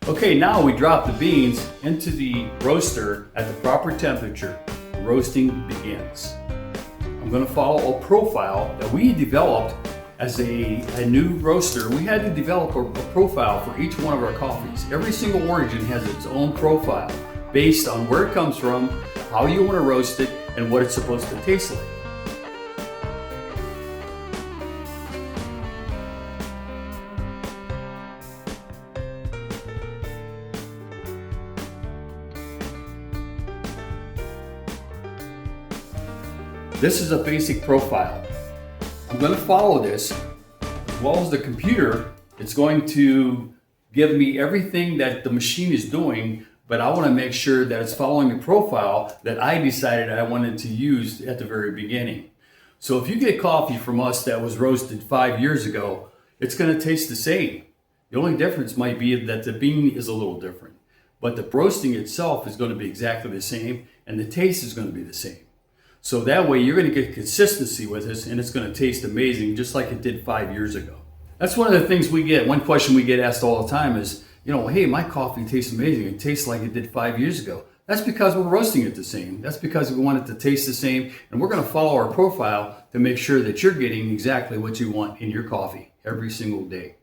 Okay, now we drop the beans into the roaster at the proper temperature. Roasting begins. I'm going to follow a profile that we developed as a new roaster. We had to develop a profile for each one of our coffees. Every single origin has its own profile based on where it comes from, how you want to roast it, and what it's supposed to taste like. This is a basic profile. I'm going to follow this as well as the computer. It's going to give me everything that the machine is doing, but I want to make sure that it's following the profile that I decided I wanted to use at the very beginning. So if you get coffee from us that was roasted 5 years ago, it's going to taste the same. The only difference might be that the bean is a little different, but the roasting itself is going to be exactly the same and the taste is going to be the same. So that way you're going to get consistency with this and it's going to taste amazing just like it did 5 years ago. That's one of the things we get. One question we get asked all the time is, hey, my coffee tastes amazing. It tastes like it did 5 years ago. That's because we're roasting it the same. That's because we want it to taste the same. And we're going to follow our profile to make sure that you're getting exactly what you want in your coffee every single day.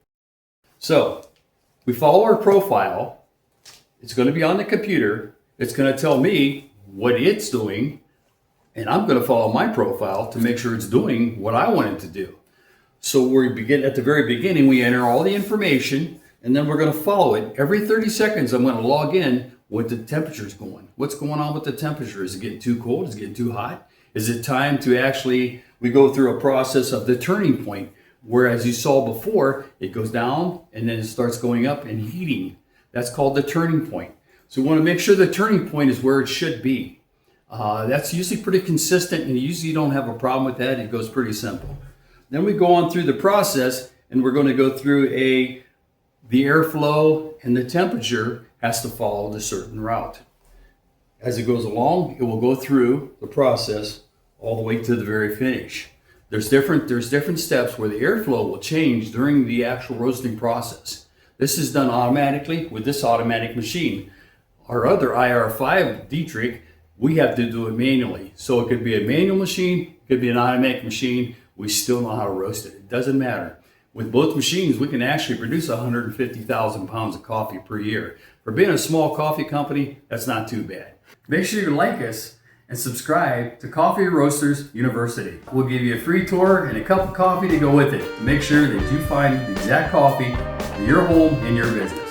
So we follow our profile. It's going to be on the computer. It's going to tell me what it's doing. And I'm going to follow my profile to make sure it's doing what I want it to do. So we begin at the very beginning, we enter all the information, and then we're going to follow it. Every 30 seconds, I'm going to log in what the temperature's going. What's going on with the temperature? Is it getting too cold? Is it getting too hot? Is it time to we go through a process of the turning point, where as you saw before, it goes down and then it starts going up and heating. That's called the turning point. So we want to make sure the turning point is where it should be. That's usually pretty consistent and usually you don't have a problem with that. It goes pretty simple. Then we go on through the process and we're going to go through the airflow and the temperature has to follow the certain route. As it goes along, it will go through the process all the way to the very finish. There's different steps where the airflow will change during the actual roasting process. This is done automatically with this automatic machine. Our other IR5 Dietrich, we have to do it manually. So it could be a manual machine, it could be an automatic machine. We still know how to roast it. It doesn't matter. With both machines, we can actually produce 150,000 pounds of coffee per year. For being a small coffee company, that's not too bad. Make sure you like us and subscribe to Coffee Roasters University. We'll give you a free tour and a cup of coffee to go with it to make sure that you find the exact coffee for your home and your business.